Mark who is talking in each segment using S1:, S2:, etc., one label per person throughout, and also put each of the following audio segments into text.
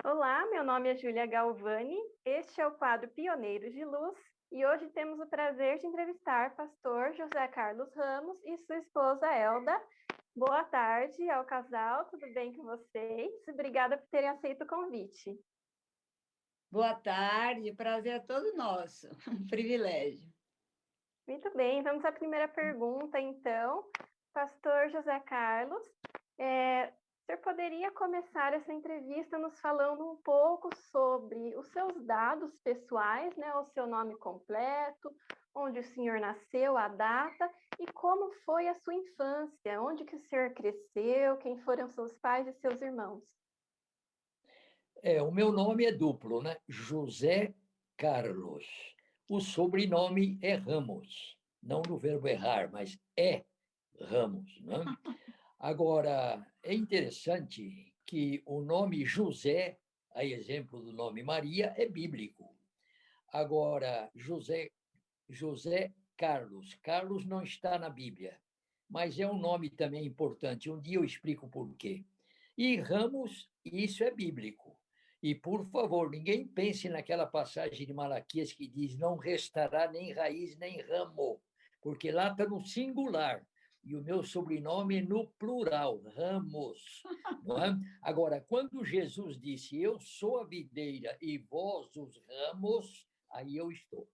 S1: Olá, meu nome é Júlia Galvani, este é o quadro Pioneiros de Luz e hoje temos o prazer de entrevistar pastor José Carlos Ramos e sua esposa Elda. Boa tarde ao casal, tudo bem com vocês? Obrigada por terem aceito o convite.
S2: Boa tarde, prazer é todo nosso, um privilégio.
S1: Muito bem, vamos à primeira pergunta, então. Pastor José Carlos, o senhor poderia começar essa entrevista nos falando um pouco sobre os seus dados pessoais, né? O seu nome completo, onde o senhor nasceu, a data e como foi a sua infância, onde que o senhor cresceu, quem foram seus pais e seus irmãos.
S3: O meu nome é duplo, né? José Carlos. O sobrenome é Ramos, não no verbo errar, mas é Ramos, né? Agora, é interessante que o nome José, a exemplo do nome Maria, é bíblico. Agora, José Carlos. Carlos não está na Bíblia, mas é um nome também importante. Um dia eu explico por quê. E Ramos, isso é bíblico. E, por favor, ninguém pense naquela passagem de Malaquias que diz: não restará nem raiz nem ramo, porque lá está no singular. E o meu sobrenome é no plural, Ramos. Não é? Agora, quando Jesus disse: eu sou a videira e vós os ramos, aí eu estou.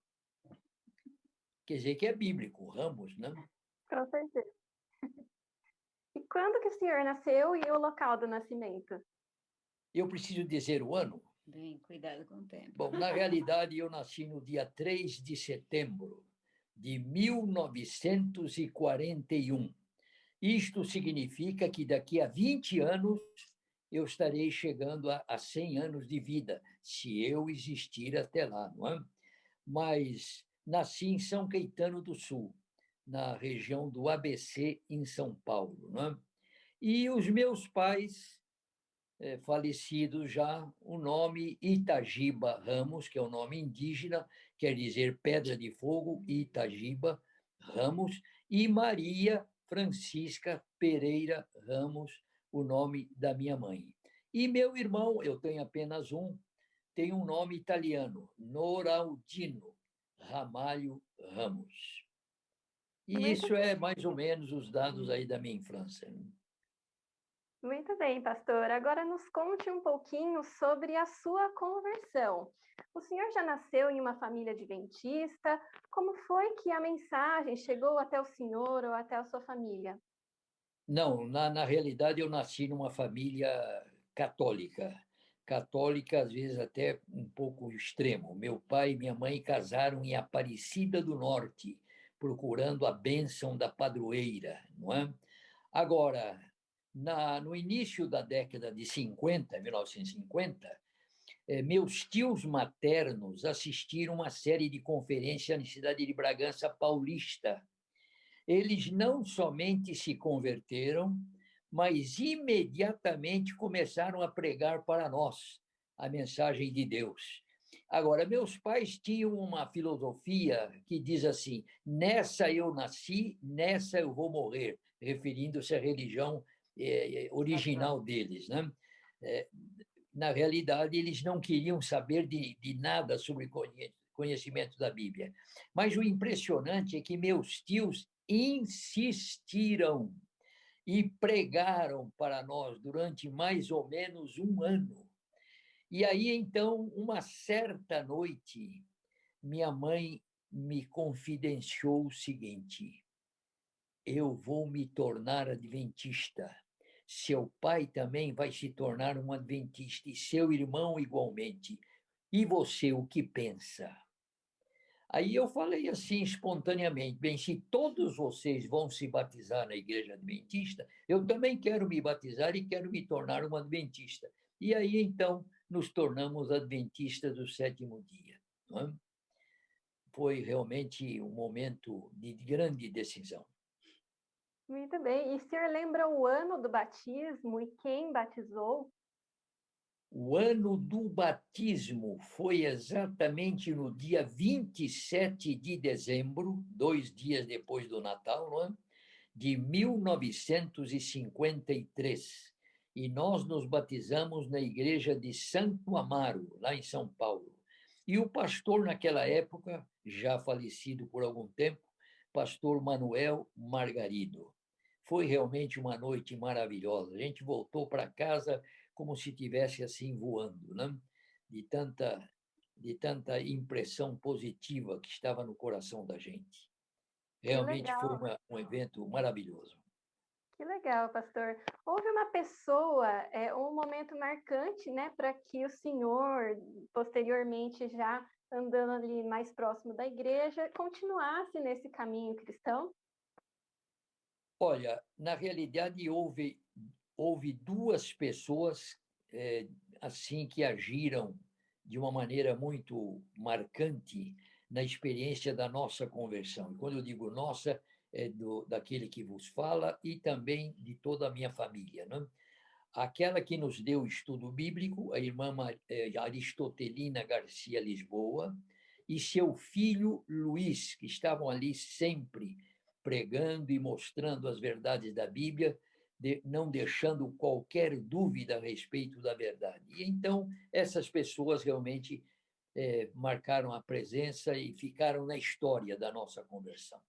S3: Quer dizer que é bíblico, Ramos, né?
S1: Com certeza. E quando que o senhor nasceu e o local do nascimento?
S3: Eu preciso dizer o ano?
S2: Bem, cuidado com o tempo.
S3: Bom, na realidade, eu nasci no dia 3 de setembro de 1941. Isto significa que daqui a 20 anos eu estarei chegando a 100 anos de vida, se eu existir até lá, não é? Mas nasci em São Caetano do Sul, na região do ABC, em São Paulo, não é? E os meus pais, falecidos já, o nome Itagiba Ramos, que é o nome indígena, quer dizer pedra de fogo, Itagiba Ramos, e Maria Francisca Pereira Ramos, o nome da minha mãe. E meu irmão, eu tenho apenas um, tem um nome italiano, Noraldino Ramalho Ramos. E
S1: Muito
S3: isso é mais ou menos os dados aí da minha infância.
S1: Muito bem, pastor. Agora nos conte um pouquinho sobre a sua conversão. O senhor já nasceu em uma família adventista? Como foi que a mensagem chegou até o senhor ou até a sua família?
S3: Não, na realidade eu nasci numa família católica. Católica, às vezes até um pouco extremo. Meu pai e minha mãe casaram em Aparecida do Norte, procurando a bênção da padroeira, não é? Agora, no início da década de 50, 1950, meus tios maternos assistiram uma série de conferências na cidade de Bragança Paulista. Eles não somente se converteram, mas imediatamente começaram a pregar para nós a mensagem de Deus. Agora, meus pais tinham uma filosofia que diz assim: nessa eu nasci, nessa eu vou morrer, referindo-se à religião original deles, né? Na realidade, eles não queriam saber de nada sobre conhecimento da Bíblia. Mas o impressionante é que meus tios insistiram e pregaram para nós durante mais ou menos um ano. E aí, então, uma certa noite, minha mãe me confidenciou o seguinte: eu vou me tornar adventista. Seu pai também vai se tornar um adventista e seu irmão igualmente. E você, o que pensa? Aí eu falei assim espontaneamente: bem, se todos vocês vão se batizar na igreja adventista, eu também quero me batizar e quero me tornar um adventista. E aí então nos tornamos adventistas do sétimo dia. Não é? Foi realmente um momento de grande decisão.
S1: Muito bem. E o senhor lembra o ano do batismo e quem batizou?
S3: O ano do batismo foi exatamente no dia 27 de dezembro, 2 dias depois do Natal, não é? De 1953. E nós nos batizamos na igreja de Santo Amaro, lá em São Paulo. E o pastor, naquela época, já falecido por algum tempo, pastor Manuel Margarido. Foi realmente uma noite maravilhosa. A gente voltou para casa como se tivesse assim voando, né? De tanta impressão positiva que estava no coração da gente.
S1: Que
S3: Realmente foi
S1: legal,
S3: um evento maravilhoso.
S1: que legal, pastor. Houve uma pessoa, um momento marcante, né, para que o senhor, posteriormente já andando ali mais próximo da igreja, continuasse nesse caminho cristão?
S3: Olha, na realidade houve duas pessoas assim que agiram de uma maneira muito marcante na experiência da nossa conversão. E quando eu digo nossa, é daquele que vos fala e também de toda a minha família, né? Aquela que nos deu o estudo bíblico, a irmã Aristotelina Garcia Lisboa, e seu filho Luiz, que estavam ali sempre pregando e mostrando as verdades da Bíblia, não deixando qualquer dúvida a respeito da verdade. E então, essas pessoas realmente marcaram a presença e ficaram na história da nossa conversão.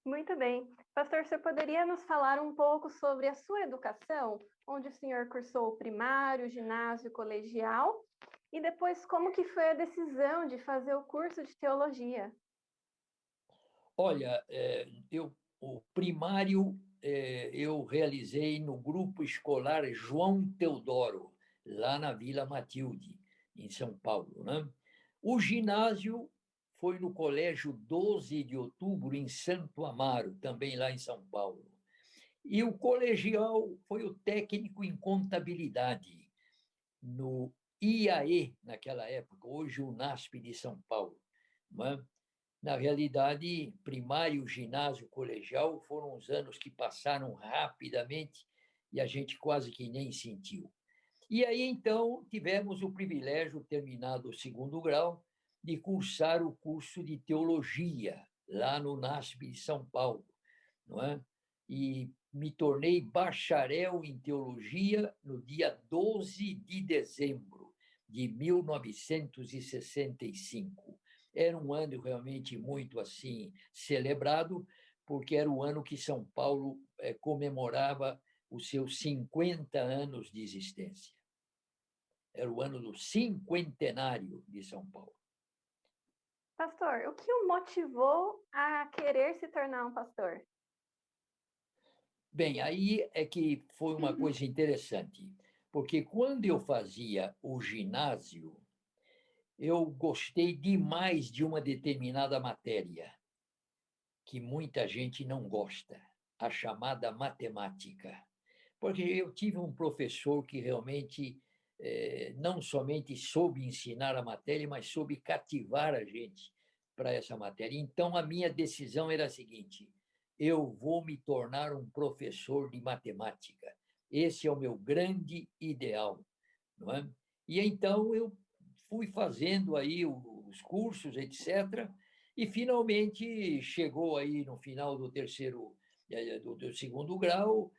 S1: Muito bem. Pastor, você poderia nos falar um pouco sobre a sua educação, onde o senhor cursou o primário, ginásio, colegial, e depois como que foi a decisão de fazer o curso de teologia?
S3: Olha, o primário eu realizei no grupo escolar João Teodoro, lá na Vila Matilde, em São Paulo, né? O ginásio foi no Colégio 12 de Outubro, em Santo Amaro, também lá em São Paulo. E o colegial foi o técnico em contabilidade, no IAE, naquela época, hoje o NASP de São Paulo, né? Na realidade, primário, ginásio, colegial foram os anos que passaram rapidamente e a gente quase que nem sentiu. E aí, então, tivemos o privilégio, terminado o segundo grau, de cursar o curso de teologia lá no NASP de São Paulo, não é? E me tornei bacharel em teologia no dia 12 de dezembro de 1965. Era um ano realmente muito assim celebrado, porque era o ano que São Paulo comemorava os seus 50 anos de existência. Era o ano do cinquentenário de São Paulo.
S1: Pastor, o que o motivou a querer se tornar um pastor?
S3: Bem, aí é que foi uma coisa interessante, porque quando eu fazia o ginásio, eu gostei demais de uma determinada matéria, que muita gente não gosta, a chamada matemática. Porque eu tive um professor que realmente não somente soube ensinar a matéria, mas soube cativar a gente para essa matéria. Então, a minha decisão era a seguinte: eu vou me tornar um professor de matemática. Esse é o meu grande ideal, não é? E então eu fui fazendo aí os cursos, etc. E finalmente chegou aí no final do do segundo grau,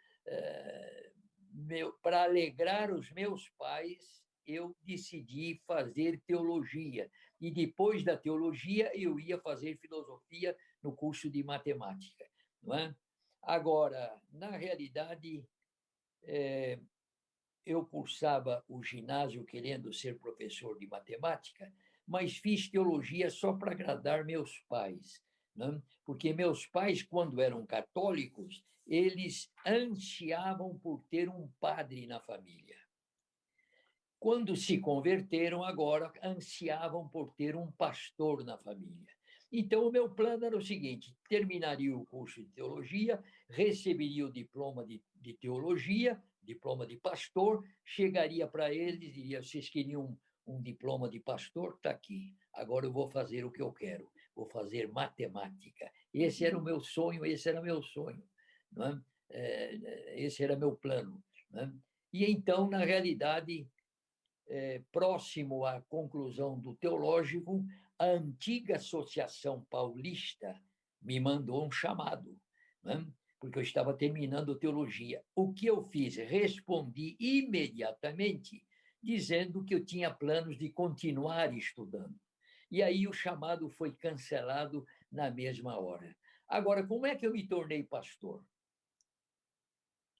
S3: para alegrar os meus pais, eu decidi fazer teologia. E depois da teologia, eu ia fazer filosofia no curso de matemática. Não é? Agora, na realidade, eu cursava o ginásio querendo ser professor de matemática, mas fiz teologia só para agradar meus pais, né? Porque meus pais, quando eram católicos, eles ansiavam por ter um padre na família. Quando se converteram, agora ansiavam por ter um pastor na família. Então, o meu plano era o seguinte: terminaria o curso de teologia, receberia o diploma de teologia, diploma de pastor, chegaria para eles e diria: vocês queriam um diploma de pastor? Está aqui. Agora eu vou fazer o que eu quero, vou fazer matemática. Esse era o meu sonho, esse era meu sonho. Não é? Esse era meu plano. Não é? E então, na realidade, próximo à conclusão do teológico, a antiga Associação Paulista me mandou um chamado, né? Porque eu estava terminando teologia. O que eu fiz? Respondi imediatamente, dizendo que eu tinha planos de continuar estudando. E aí o chamado foi cancelado na mesma hora. Agora, como é que eu me tornei pastor?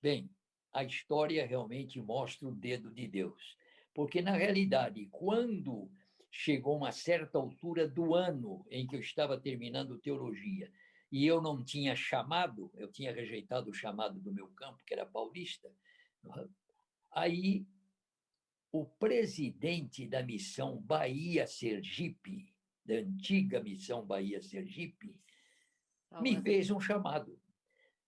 S3: Bem, a história realmente mostra o dedo de Deus. Porque, na realidade, quando chegou uma certa altura do ano em que eu estava terminando teologia e eu não tinha chamado, eu tinha rejeitado o chamado do meu campo, que era paulista, aí o presidente da missão Bahia-Sergipe, da antiga missão Bahia-Sergipe, me fez um chamado.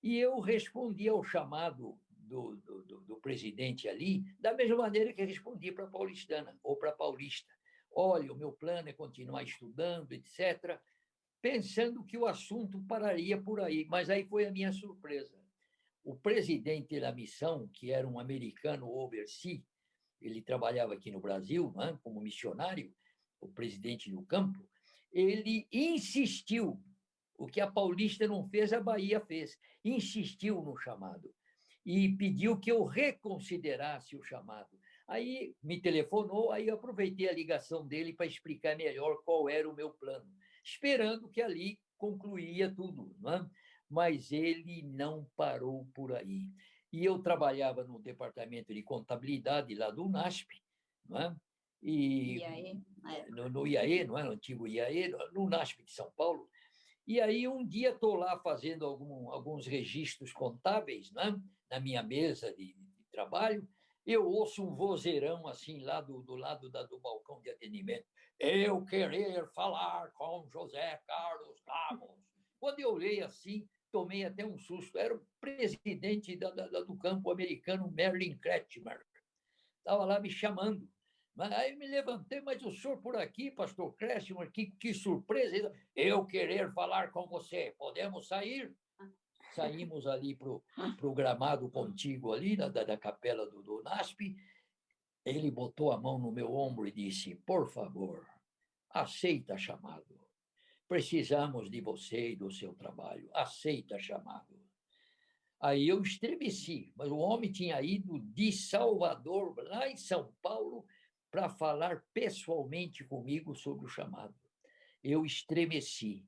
S3: E eu respondi ao chamado do presidente ali, da mesma maneira que respondi para a paulistana, ou para a paulista. Olha, o meu plano é continuar estudando, etc., pensando que o assunto pararia por aí. Mas aí foi a minha surpresa. O presidente da missão, que era um americano overseas, ele trabalhava aqui no Brasil, né, como missionário, o presidente do campo, ele insistiu. O que a Paulista não fez, a Bahia fez. Insistiu no chamado e pediu que eu reconsiderasse o chamado. Aí me telefonou, aí eu aproveitei a ligação dele para explicar melhor qual era o meu plano, esperando que ali concluía tudo, não é? Mas ele não parou por aí. E eu trabalhava no departamento de contabilidade lá do UNASP, não é? E no IAE, não é? No antigo IAE, no UNASP de São Paulo. E aí, um dia, estou lá fazendo alguns registros contábeis, né? Na minha mesa de trabalho, eu ouço um vozeirão assim, lá do lado do balcão de atendimento. Eu querer falar com José Carlos Ramos. Quando eu olhei assim, tomei até um susto. Era o presidente do campo americano, Merlin Kretschmer. Estava lá me chamando. Aí me levantei, mas o senhor por aqui, pastor Kretschmer, que surpresa. Eu querer falar com você. Podemos sair? Saímos ali para o gramado contíguo ali, da capela do NASP. Ele botou a mão no meu ombro e disse, por favor, aceita chamado. Precisamos de você e do seu trabalho. Aceita chamado. Aí eu estremeci, mas o homem tinha ido de Salvador, lá em São Paulo, para falar pessoalmente comigo sobre o chamado. Eu estremeci,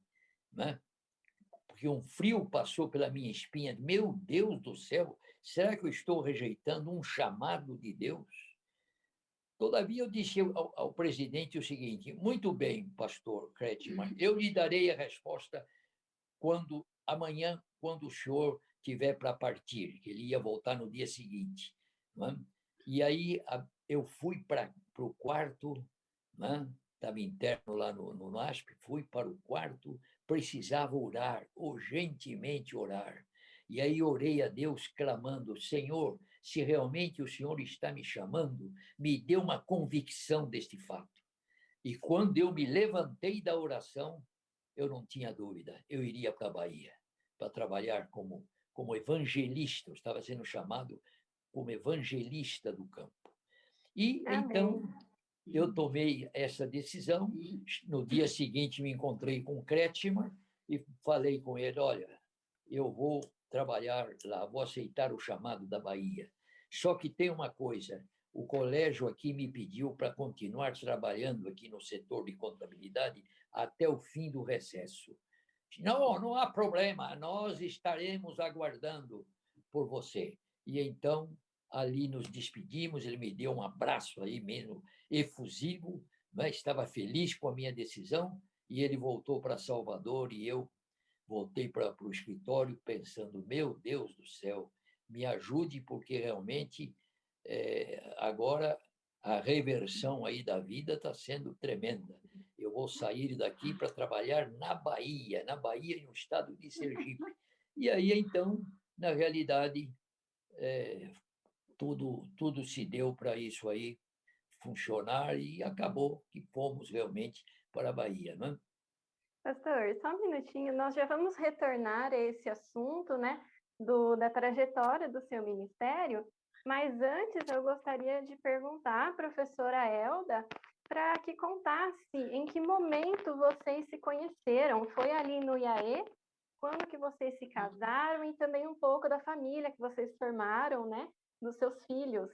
S3: né? Porque um frio passou pela minha espinha. Meu Deus do céu, será que eu estou rejeitando um chamado de Deus? Todavia, eu disse ao presidente o seguinte, muito bem, pastor Kretschmer, eu lhe darei a resposta amanhã, quando o senhor tiver para partir, que ele ia voltar no dia seguinte. Não é? E aí eu fui para o quarto, estava interno lá no NASP, fui para o quarto, precisava orar, urgentemente orar. E aí orei a Deus clamando, Senhor, se realmente o Senhor está me chamando, me dê uma convicção deste fato. E quando eu me levantei da oração, eu não tinha dúvida, eu iria para a Bahia para trabalhar como evangelista, eu estava sendo chamado como evangelista do campo. E
S1: Amém.
S3: então eu tomei essa decisão. No dia seguinte me encontrei com o Kretschmer e falei com ele, olha, eu vou trabalhar lá, vou aceitar o chamado da Bahia. Só que tem uma coisa, o colégio aqui me pediu para continuar trabalhando aqui no setor de contabilidade até o fim do recesso. Não há problema, nós estaremos aguardando por você. E então, ali nos despedimos, ele me deu um abraço aí mesmo, efusivo, né? Estava feliz com a minha decisão, e ele voltou para Salvador, e eu voltei para o escritório pensando, meu Deus do céu, me ajude, porque realmente agora a reversão aí da vida está sendo tremenda. Eu vou sair daqui para trabalhar na Bahia, no estado de Sergipe. E aí, então, na realidade, tudo se deu para isso aí funcionar e acabou que fomos realmente para a Bahia, não é?
S1: Pastor, só um minutinho, nós já vamos retornar a esse assunto, né, da trajetória do seu ministério, Mas antes eu gostaria de perguntar à professora Elda para que contasse em que momento vocês se conheceram. Foi ali no IAE? Quando que vocês se casaram? E também um pouco da família que vocês formaram, né? Dos seus filhos.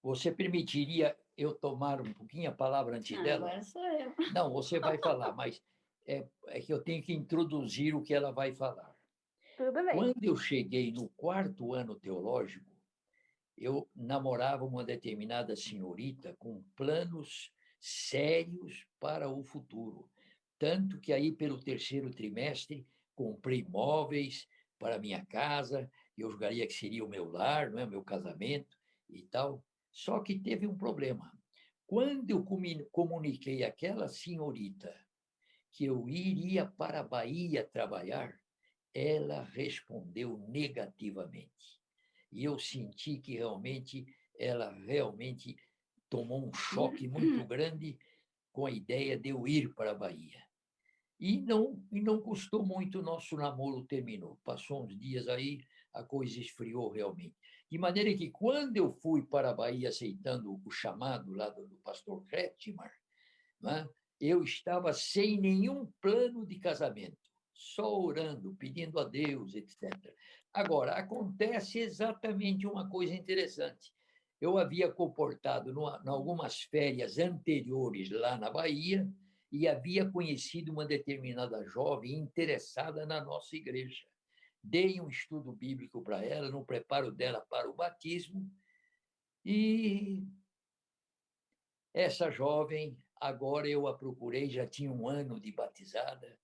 S3: Você permitiria eu tomar um pouquinho a palavra antes dela?
S2: Agora sou eu.
S3: Não, você vai falar, mas é que eu tenho que introduzir o que ela vai falar.
S1: Tudo bem.
S3: Quando eu cheguei no 4º ano teológico, eu namorava uma determinada senhorita com planos sérios para o futuro. Tanto que aí, pelo 3º trimestre, comprei móveis para minha casa, eu julgaria que seria o meu lar, não é? Meu casamento e tal. Só que teve um problema. Quando eu comuniquei àquela senhorita que eu iria para a Bahia trabalhar, ela respondeu negativamente. E eu senti que ela realmente tomou um choque muito grande com a ideia de eu ir para a Bahia. E não custou muito, o nosso namoro terminou. Passou uns dias aí, a coisa esfriou realmente. De maneira que, quando eu fui para a Bahia aceitando o chamado lá do pastor Kretschmer, né, eu estava sem nenhum plano de casamento, só orando, pedindo a Deus, etc. Agora, acontece exatamente uma coisa interessante. Eu havia comportado em algumas férias anteriores lá na Bahia e havia conhecido uma determinada jovem interessada na nossa igreja. Dei um estudo bíblico para ela, no preparo dela para o batismo, e essa jovem, agora eu a procurei, já tinha 1 ano de batizada.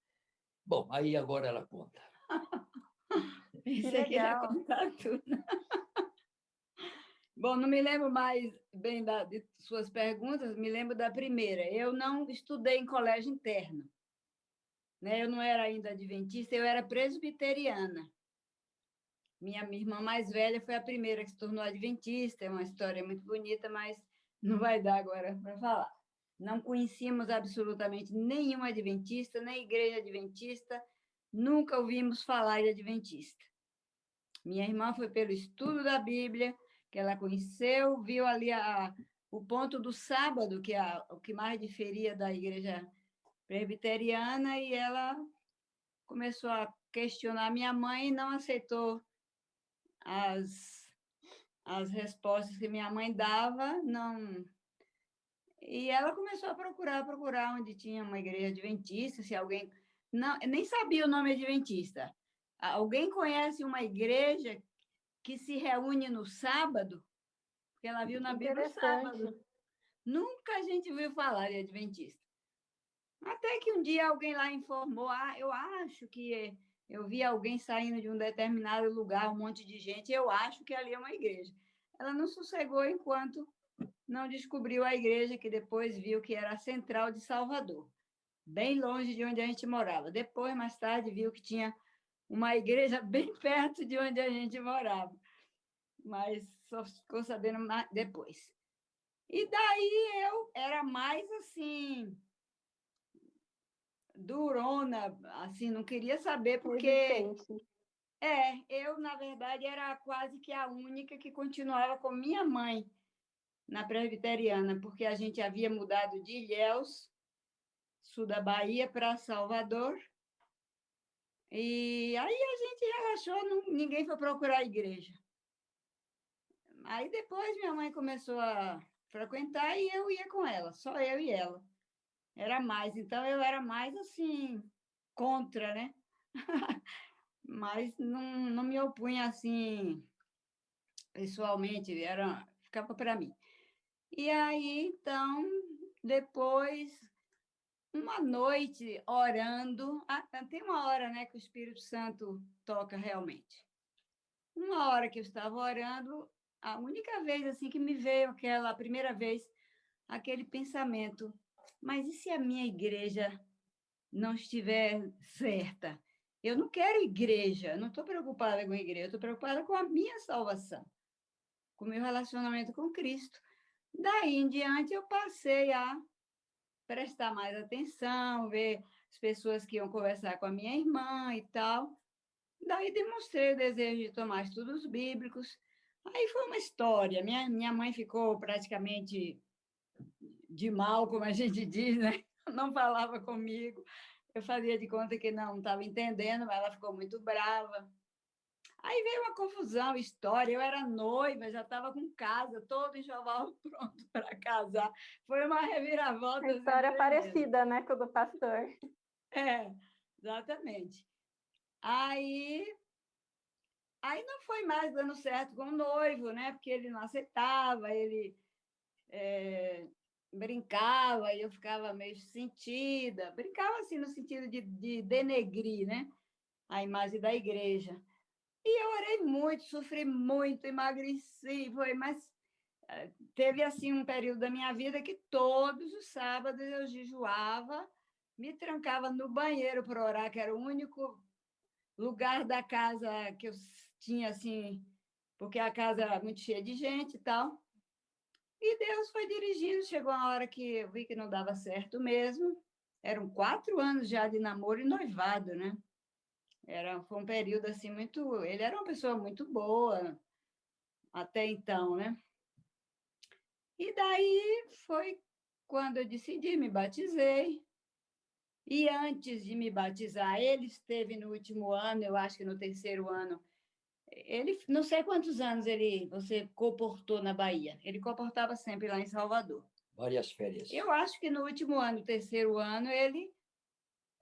S3: Bom, aí agora ela conta.
S2: Pensei que ele ia
S1: legal.
S2: contar tudo. Bom, não me lembro mais bem de suas perguntas, me lembro da primeira. Eu não estudei em colégio interno, né? Eu não era ainda adventista, eu era presbiteriana. Minha irmã mais velha foi a primeira que se tornou adventista, é uma história muito bonita, mas não vai dar agora para falar. Não conhecíamos absolutamente nenhum adventista, nem igreja adventista, nunca ouvimos falar de adventista. Minha irmã foi pelo estudo da Bíblia, que ela conheceu, viu ali o ponto do sábado, que é o que mais diferia da igreja presbiteriana, e ela começou a questionar minha mãe e não aceitou as respostas que minha mãe dava, não. E ela começou a procurar onde tinha uma igreja adventista, se alguém não, nem sabia o nome adventista. Alguém conhece uma igreja que se reúne no sábado? Porque ela viu na Bíblia o sábado. Nunca a gente ouviu falar de adventista. Até que um dia alguém lá informou, eu acho que eu vi alguém saindo de um determinado lugar, um monte de gente, eu acho que ali é uma igreja. Ela não sossegou enquanto não descobriu a igreja, que depois viu que era a Central de Salvador, bem longe de onde a gente morava. Depois, mais tarde, viu que tinha uma igreja bem perto de onde a gente morava, mas só ficou sabendo depois. E daí eu era mais assim, durona, assim, não queria saber, porque eu, na verdade, era quase que a única que continuava com minha mãe na presbiteriana, porque a gente havia mudado de Ilhéus, sul da Bahia, para Salvador. E aí a gente relaxou, ninguém foi procurar a igreja. Aí depois minha mãe começou a frequentar e eu ia com ela, só eu e ela. Era mais, então eu era mais assim, contra, né? Mas não me opunha assim, pessoalmente, ficava para mim. E aí, então, depois, uma noite orando, tem uma hora, né, que o Espírito Santo toca realmente. Uma hora que eu estava orando, a única vez assim que me veio a primeira vez, aquele pensamento, mas e se a minha igreja não estiver certa? Eu não quero igreja, não estou preocupada com a igreja, estou preocupada com a minha salvação, com o meu relacionamento com Cristo. Daí em diante eu passei a prestar mais atenção, ver as pessoas que iam conversar com a minha irmã e tal. Daí demonstrei o desejo de tomar estudos bíblicos, Aí foi uma história. Minha mãe ficou praticamente de mal, como a gente diz, né? Não falava comigo. Eu fazia de conta que não estava entendendo, mas ela ficou muito brava. Aí veio uma confusão, história. Eu era noiva, já estava com casa, todo enxoval pronto para casar. Foi uma reviravolta
S1: Uma
S2: assim,
S1: história
S2: tremenda.
S1: parecida, né, com a do pastor.
S2: É, exatamente. Aí, aí não foi mais dando certo com o noivo, né? Porque ele não aceitava, ele brincava e eu ficava meio sentida. Brincava assim no sentido de denegrir, né? A imagem da igreja. E eu orei muito, sofri muito, emagreci, foi, mas teve assim um período da minha vida que todos os sábados eu jejuava, me trancava no banheiro para orar, que era o único lugar da casa que eu tinha assim, porque a casa era muito cheia de gente e tal. E Deus foi dirigindo, chegou uma hora que eu vi que não dava certo mesmo. Eram 4 anos já de namoro e noivado, né? Foi um período assim muito. Ele era uma pessoa muito boa até então, né? E daí foi quando eu decidi, me batizei. E antes de me batizar, ele esteve no último ano, eu acho que no terceiro ano. Ele, não sei quantos anos você comportou na Bahia. Ele comportava sempre lá em Salvador.
S3: Várias férias.
S2: Eu acho que no último ano, terceiro ano,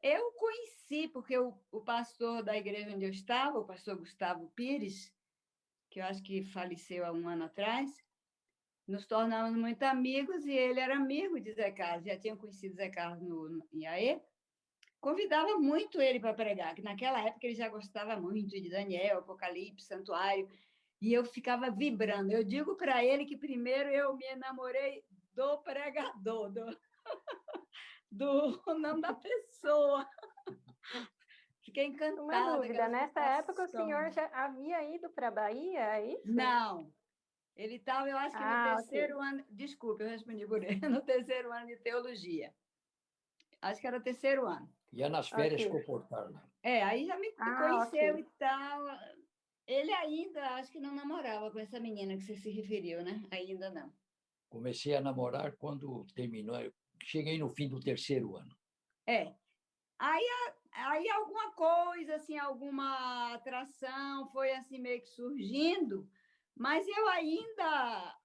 S2: eu conheci, porque o pastor da igreja onde eu estava, o pastor Gustavo Pires, que eu acho que faleceu há um ano atrás, nos tornamos muito amigos e ele era amigo de Zé Carlos, já tinha conhecido Zé Carlos no IAE, convidava muito ele para pregar, que naquela época ele já gostava muito de Daniel, Apocalipse, Santuário, e eu ficava vibrando. Eu digo para ele que primeiro eu me enamorei do pregador, do não da pessoa. Fiquei
S1: Uma
S2: encantada com
S1: dúvida,
S2: aquelas
S1: nessa época o senhor
S2: pregações.
S1: já havia ido para a Bahia, é isso?
S2: Não, ele estava, eu acho que no
S1: Ah, ok.
S2: terceiro ano, desculpe, eu respondi por ele, no terceiro ano de teologia. Acho que era o terceiro ano.
S3: Ia nas
S1: Ok.
S3: férias comportar-la.
S2: Aí já me
S1: Ah,
S2: conheceu
S1: ok.
S2: e tal. Ele ainda, acho que não namorava com essa menina que você se referiu, né? Ainda não.
S3: Comecei a namorar quando terminou. Cheguei no fim do terceiro ano.
S2: É. Aí, aí alguma coisa, assim, alguma atração foi assim meio que surgindo, mas eu ainda,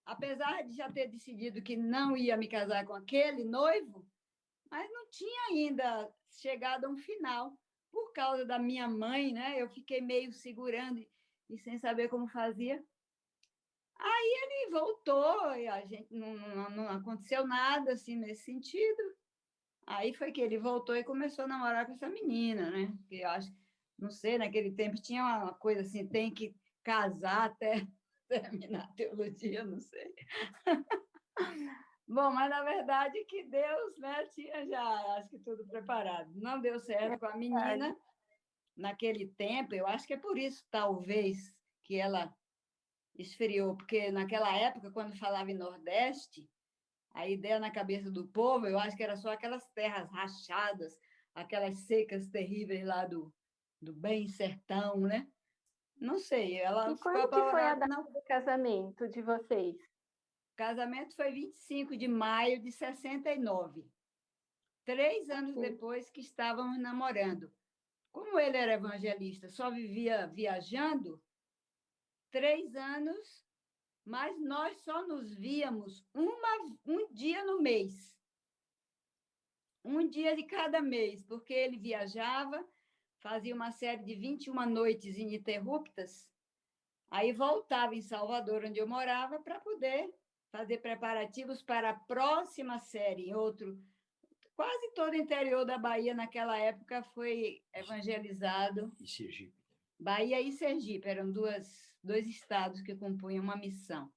S2: apesar de já ter decidido que não ia me casar com aquele noivo, mas não tinha ainda chegado a um final. Por causa da minha mãe, né? Eu fiquei meio segurando e sem saber como fazia. Aí ele voltou e a gente não aconteceu nada assim nesse sentido. Aí foi que ele voltou e começou a namorar com essa menina, né? Que eu acho, não sei, naquele tempo tinha uma coisa assim, tem que casar até terminar a teologia, não sei. Bom, mas na verdade que Deus, né, tinha já, acho que tudo preparado. Não deu certo com a menina naquele tempo, eu acho que é por isso, talvez, que ela esfriou, porque naquela época, quando falava em Nordeste, a ideia na cabeça do povo, eu acho que era só aquelas terras rachadas, aquelas secas terríveis lá do bem sertão, né? Não sei, ela
S1: E
S2: ficou
S1: quando que foi a
S2: apavorada.
S1: data
S2: Não, o
S1: do casamento de vocês?
S2: casamento foi 25 de maio de 69, 3 anos
S1: Ok.
S2: depois que estávamos namorando. Como ele era evangelista, só vivia viajando, 3 anos, mas nós só nos víamos um dia no mês. Um dia de cada mês, porque ele viajava, fazia uma série de 21 noites ininterruptas, aí voltava em Salvador, onde eu morava, para poder fazer preparativos para a próxima série, em outro. Quase todo o interior da Bahia, naquela época, foi evangelizado.
S3: E Sergipe.
S2: Bahia e Sergipe eram dois estados que compunham uma missão.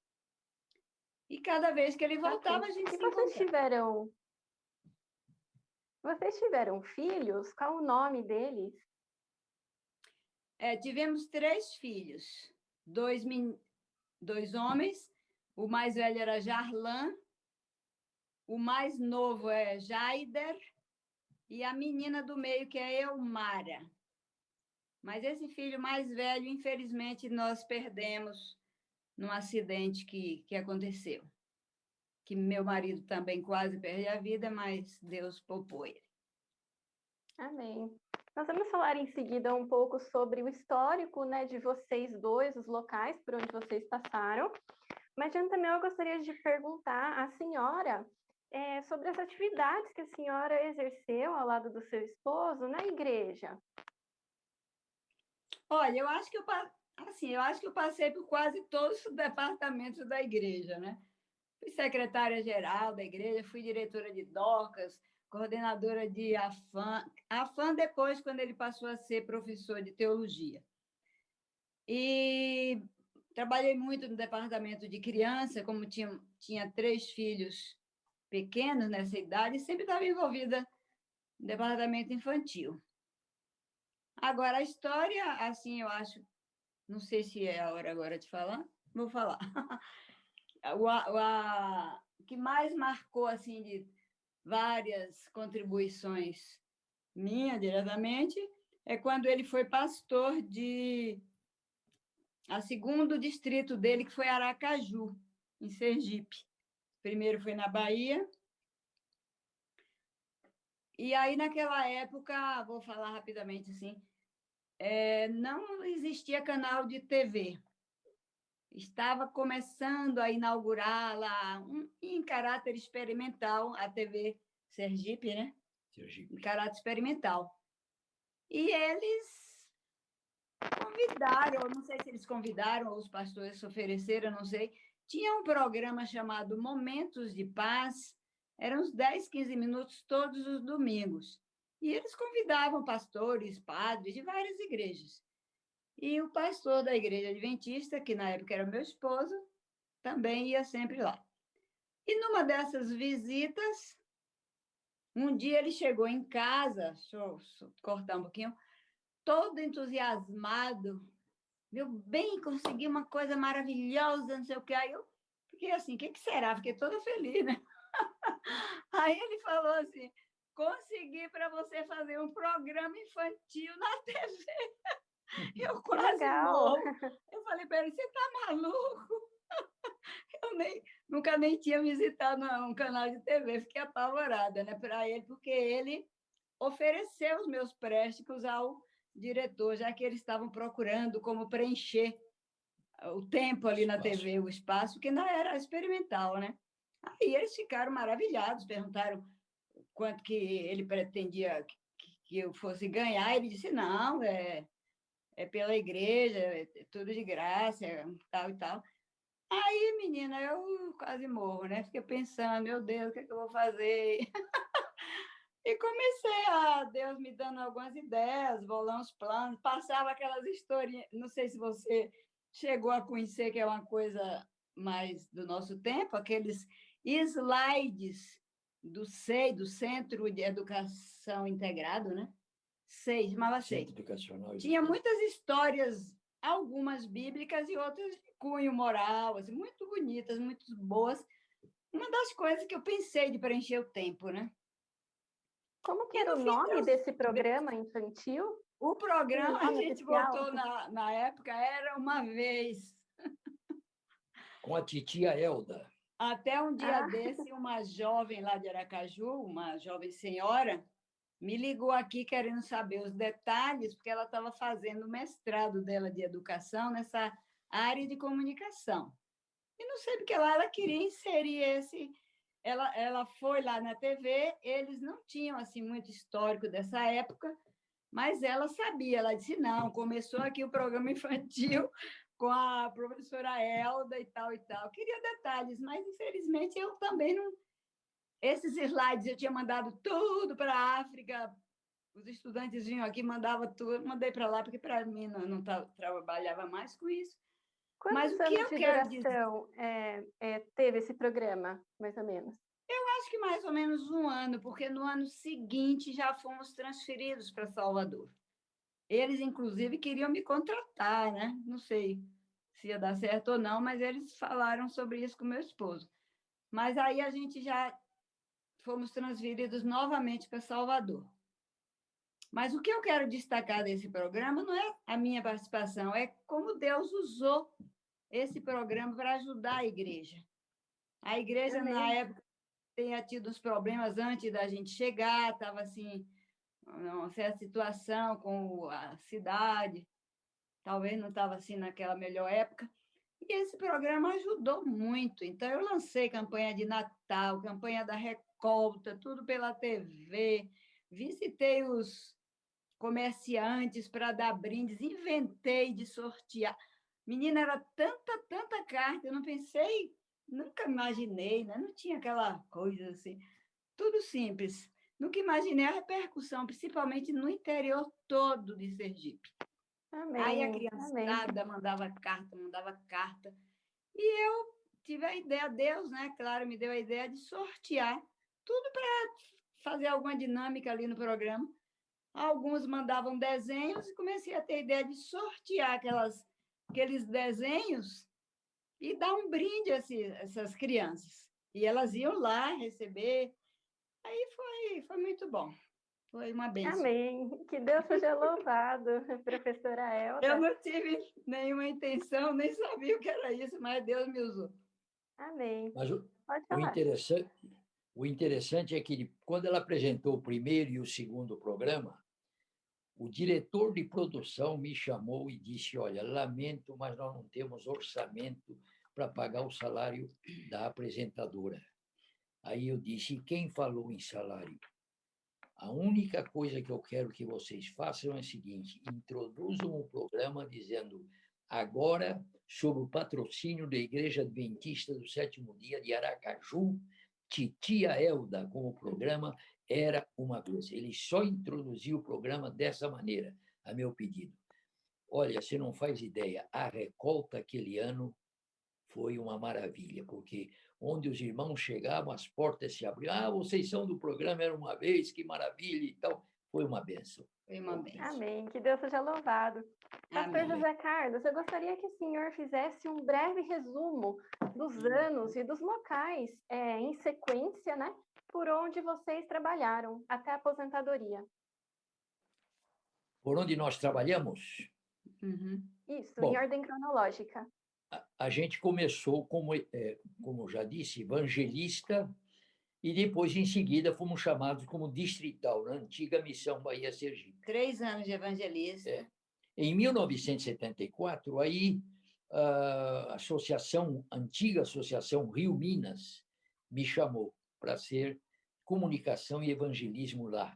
S2: E cada vez que ele voltava,
S1: Ok.
S2: a gente
S1: E
S2: se encontrava.
S1: vocês tiveram filhos? Qual o nome deles?
S2: Tivemos 3 filhos, dois homens, o mais velho era Jarlan, o mais novo é Jaider, e a menina do meio, que é Elmara. Mas esse filho mais velho, infelizmente, nós perdemos num acidente que aconteceu. Que meu marido também quase perde a vida, mas Deus poupou ele.
S1: Amém. Nós vamos falar em seguida um pouco sobre o histórico, né, de vocês dois, os locais por onde vocês passaram. Mas antes também eu gostaria de perguntar à senhora sobre as atividades que a senhora exerceu ao lado do seu esposo na igreja.
S2: Olha, eu acho que eu passei por quase todos os departamentos da igreja, né? Fui secretária-geral da igreja, fui diretora de Docas, coordenadora de AFAM depois, quando ele passou a ser professor de teologia. E trabalhei muito no departamento de criança, como tinha 3 filhos pequenos nessa idade, sempre estava envolvida no departamento infantil. Agora, a história, assim, eu acho, não sei se é a hora agora de falar, vou falar. O que mais marcou, assim, de várias contribuições minhas diretamente, é quando ele foi pastor a segundo distrito dele, que foi Aracaju, em Sergipe. Primeiro foi na Bahia. E aí, naquela época, vou falar rapidamente assim, não existia canal de TV. Estava começando a inaugurar lá, em caráter experimental, a TV Sergipe, né?
S3: Sergipe.
S2: Em caráter experimental. E eles convidaram, não sei se eles convidaram ou os pastores se ofereceram, não sei. Tinha um programa chamado Momentos de Paz, eram uns 10, 15 minutos todos os domingos. E eles convidavam pastores, padres de várias igrejas. E o pastor da igreja adventista, que na época era meu esposo, também ia sempre lá. E numa dessas visitas, um dia ele chegou em casa, deixa eu cortar um pouquinho, todo entusiasmado, viu bem, consegui uma coisa maravilhosa, não sei o que. Aí eu fiquei assim, o que será? Fiquei toda feliz, né? Aí ele falou assim, consegui para você fazer um programa infantil na TV. Eu quase morro. Eu falei para ele, você está maluco? Eu nunca nem tinha visitado um canal de TV, fiquei apavorada, né, para ele, porque ele ofereceu os meus préstimos ao diretor, já que eles estavam procurando como preencher o tempo ali na TV, o espaço, que não era experimental, né? Aí eles ficaram maravilhados, perguntaram quanto que ele pretendia que eu fosse ganhar. Ele disse, não, é pela igreja, é tudo de graça, tal e tal. Aí, menina, eu quase morro, né? Fiquei pensando, meu Deus, o que é que eu vou fazer? E comecei a Deus me dando algumas ideias, bolando os planos, passava aquelas historinhas, não sei se você chegou a conhecer, que é uma coisa mais do nosso tempo, aqueles slides do SEI, do Centro de Educação Integrado, né? SEI, chamava SEI.
S3: Centro Educacional.
S2: Tinha muitas histórias, algumas bíblicas e outras de cunho moral, assim, muito bonitas, muito boas. Uma das coisas que eu pensei de preencher o tempo, né?
S1: Como que era o nome desse programa infantil?
S2: O programa, a gente botou na época, Era Uma Vez.
S3: Com a titia Elda.
S2: Até um dia desse, uma jovem lá de Aracaju, uma jovem senhora, me ligou aqui querendo saber os detalhes, porque ela estava fazendo o mestrado dela de educação nessa área de comunicação. E não sei porque lá ela queria inserir esse... Ela foi lá na TV, eles não tinham assim muito histórico dessa época, mas ela sabia, ela disse, não, começou aqui o programa infantil com a professora Elda e tal e tal. Queria detalhes, mas infelizmente eu também não... Esses slides eu tinha mandado tudo para a África, os estudantes vinham aqui, mandavam tudo, mandei para lá, porque para mim não trabalhava mais com isso.
S1: Quantos
S2: Mas o que
S1: anos
S2: eu
S1: de
S2: quero
S1: duração teve esse programa, mais ou menos?
S2: Eu acho que mais ou menos um ano, porque no ano seguinte já fomos transferidos para Salvador. Eles, inclusive, queriam me contratar, né? Não sei se ia dar certo ou não, mas eles falaram sobre isso com meu esposo. Mas aí a gente já fomos transferidos novamente para Salvador. Mas o que eu quero destacar desse programa não é a minha participação, é como Deus usou esse programa para ajudar a igreja. A igreja, na
S1: Amém.
S2: época, tinha tido uns problemas antes da gente chegar, estava assim, uma certa situação com a cidade, talvez não estava assim naquela melhor época. E esse programa ajudou muito. Então, eu lancei campanha de Natal, campanha da recolta, tudo pela TV, visitei os comerciantes para dar brindes, inventei de sortear. Menina, era tanta carta, eu não pensei, nunca imaginei, né? Não tinha aquela coisa assim, tudo simples. Nunca imaginei a repercussão, principalmente no interior todo de Sergipe. Aí a
S1: Amém. Amém.
S2: criançada mandava carta. E eu tive a ideia, Deus, né? Claro, me deu a ideia de sortear tudo para fazer alguma dinâmica ali no programa. Alguns mandavam desenhos e comecei a ter a ideia de sortear aqueles desenhos e dar um brinde a essas crianças. E elas iam lá receber. Aí foi muito bom. Foi uma bênção.
S1: Amém. Que Deus seja louvado, professora
S2: Eu
S1: Elda.
S2: não tive nenhuma intenção, nem sabia o que era isso, mas Deus me usou.
S1: Amém.
S3: Mas
S1: Pode
S3: o
S1: falar.
S3: interessante, o interessante é que, quando ela apresentou o primeiro e o segundo programa, o diretor de produção me chamou e disse: Olha, lamento, mas nós não temos orçamento para pagar o salário da apresentadora. Aí eu disse: E quem falou em salário? A única coisa que eu quero que vocês façam é a seguinte: introduzam o programa dizendo, agora, sob o patrocínio da Igreja Adventista do Sétimo Dia de Aracaju, Titia Elda, com o programa Era uma Vez. Ele só introduziu o programa dessa maneira, a meu pedido. Olha, você não faz ideia, a recolta aquele ano foi uma maravilha, porque onde os irmãos chegavam, as portas se abriam. Ah, vocês são do programa Era uma Vez, que maravilha e tal. Foi uma benção.
S2: Foi uma bênção.
S1: Amém. Que Deus seja louvado. Pastor
S2: Amém.
S1: José Carlos, eu gostaria que o senhor fizesse um breve resumo dos anos e dos locais em sequência, né? Por onde vocês trabalharam até a aposentadoria.
S3: Por onde nós trabalhamos?
S2: Uhum.
S1: Isso, em
S3: Bom,
S1: ordem cronológica.
S3: a gente começou como já disse, evangelista, e depois, em seguida, fomos chamados como distrital, na antiga Missão Bahia Sergipe.
S2: 3 anos de evangelista.
S3: Em 1974, aí, a antiga Associação Rio Minas me chamou para ser comunicação e evangelismo lá.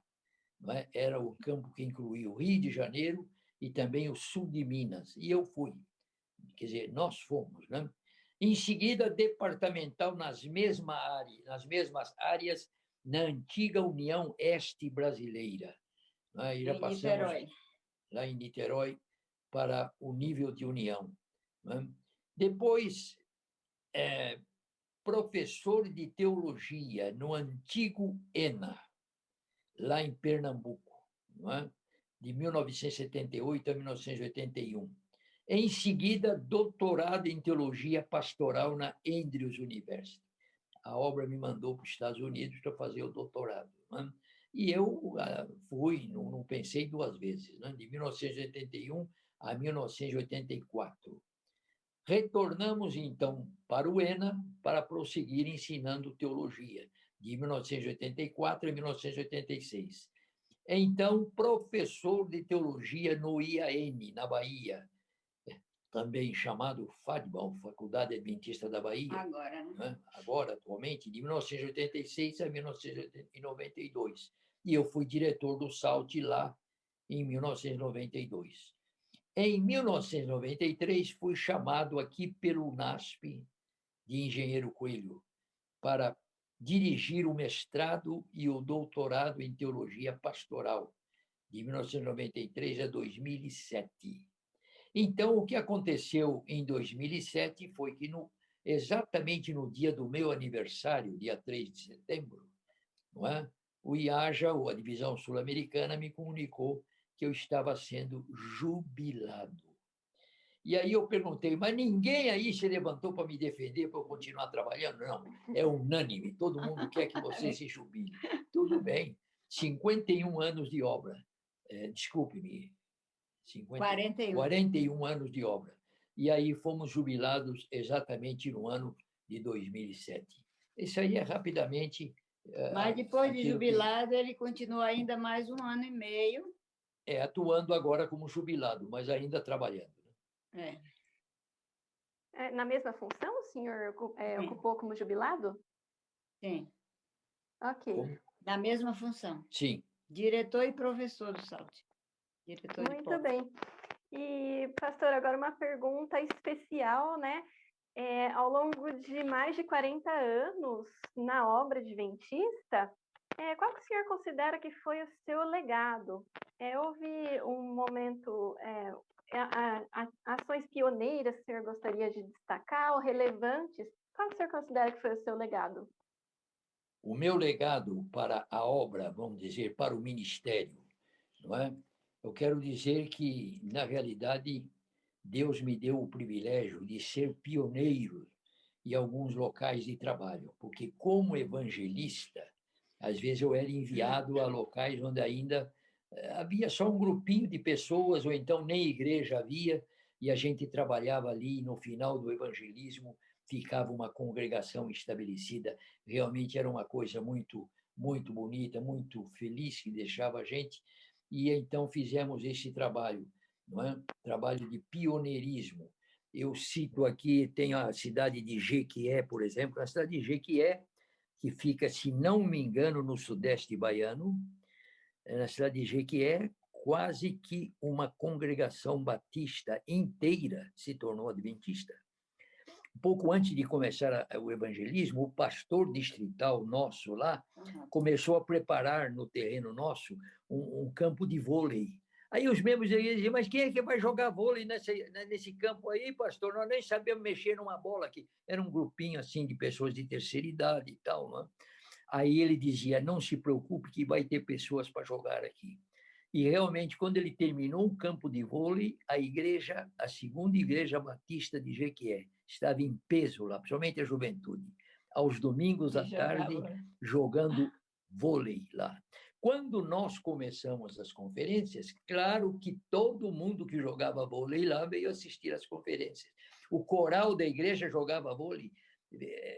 S3: Não é? Era o campo que incluía o Rio de Janeiro e também o sul de Minas. E eu fui. Quer dizer, nós fomos. Né? Em seguida, departamental nas mesmas áreas na antiga União Este Brasileira. Né? E já
S2: Em
S3: passamos
S2: Niterói.
S3: lá em Niterói para o nível de união. Né? Depois, professor de teologia no antigo ENA, lá em Pernambuco, não é? De 1978 a 1981. Em seguida, doutorado em teologia pastoral na Andrews University. A obra me mandou para os Estados Unidos para fazer o doutorado. Não é? E eu fui, não pensei duas vezes, né? De 1981 a 1984. Retornamos, então, para o ENA para prosseguir ensinando teologia, de 1984 a 1986. Então, professor de teologia no IAN, na Bahia, também chamado FADBA, Faculdade Adventista da Bahia.
S2: Agora, né?
S3: Né? Agora, atualmente, de 1986 a 1992. E eu fui diretor do SALT lá em 1992. Em 1993, fui chamado aqui pelo NASP, de Engenheiro Coelho, para dirigir o mestrado e o doutorado em teologia pastoral, de 1993 a 2007. Então, o que aconteceu em 2007 foi que, exatamente no dia do meu aniversário, dia 3 de setembro, não é? O IAJA, ou a Divisão Sul-Americana, me comunicou que eu estava sendo jubilado. E aí eu perguntei, mas ninguém aí se levantou para me defender, para eu continuar trabalhando? Não, é unânime, todo mundo quer que você se jubile. Tudo bem, 51 anos de obra. Desculpe-me,
S2: 41.
S3: 41 anos de obra. e aí fomos jubilados exatamente no ano de 2007. Isso aí é rapidamente...
S2: Mas depois de
S3: aquilo que-
S2: jubilado, ele continuou ainda mais 1 ano e meio.
S3: atuando agora como jubilado, mas ainda trabalhando.
S2: É,
S1: Na mesma função, o senhor
S2: Sim.
S1: ocupou como jubilado?
S2: sim,
S1: Ok,
S3: Como?
S2: na mesma função.
S3: Sim.
S2: Diretor e professor do SALT. Diretor de
S1: muito
S2: pós.
S1: bem. E, pastor, agora uma pergunta especial, né? Ao longo de mais de 40 anos na obra adventista, qual que o senhor considera que foi o seu legado? Houve um momento, ações pioneiras que o senhor gostaria de destacar ou relevantes? Qual que o senhor considera que foi o seu legado?
S3: O meu legado para a obra, vamos dizer, para o ministério, não é? Eu quero dizer que, na realidade, Deus me deu o privilégio de ser pioneiro em alguns locais de trabalho, porque, como evangelista, às vezes eu era enviado a locais onde ainda havia só um grupinho de pessoas, ou então nem igreja havia, e a gente trabalhava ali, e no final do evangelismo ficava uma congregação estabelecida. Realmente era uma coisa muito, muito bonita, muito feliz, que deixava a gente. E então fizemos esse trabalho, não é? Trabalho de pioneirismo. Eu cito aqui, tem a cidade de Jequié, por exemplo, a cidade de Jequié, que fica, se não me engano, no sudeste baiano, na cidade de Jequié, quase que uma congregação batista inteira se tornou adventista. Um pouco antes de começar o evangelismo, o pastor distrital nosso lá começou a preparar no terreno nosso um campo de vôlei. Aí os membros da igreja diziam, mas quem é que vai jogar vôlei nesse campo aí, pastor? Nós nem sabemos mexer numa bola aqui. Era um grupinho assim de pessoas de terceira idade e tal, não é? Aí ele dizia, não se preocupe que vai ter pessoas para jogar aqui. E realmente, quando ele terminou o campo de vôlei, a igreja, a segunda igreja batista de Jequié, estava em peso lá, principalmente a juventude, aos domingos à tarde, jogando vôlei lá. Quando nós começamos as conferências, claro que todo mundo que jogava vôlei lá veio assistir às conferências. O coral da igreja jogava vôlei,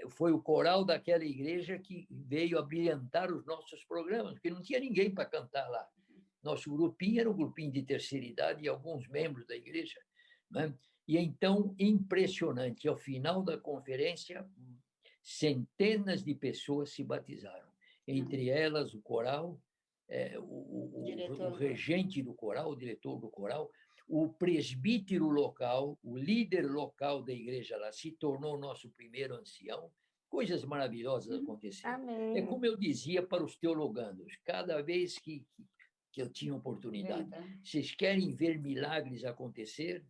S3: foi o coral daquela igreja que veio abrilhantar os nossos programas, porque não tinha ninguém para cantar lá. Nosso grupinho era um grupinho de terceira idade e alguns membros da igreja, né? E então, impressionante, ao final da conferência, centenas de pessoas se batizaram. Entre elas, o coral, o regente do coral, o diretor do coral, o presbítero local, o líder local da igreja lá, se tornou nosso primeiro ancião. Coisas maravilhosas aconteceram.
S1: Amém.
S3: É como eu dizia para os teologandos, cada vez que eu tinha oportunidade, vocês querem ver milagres acontecer?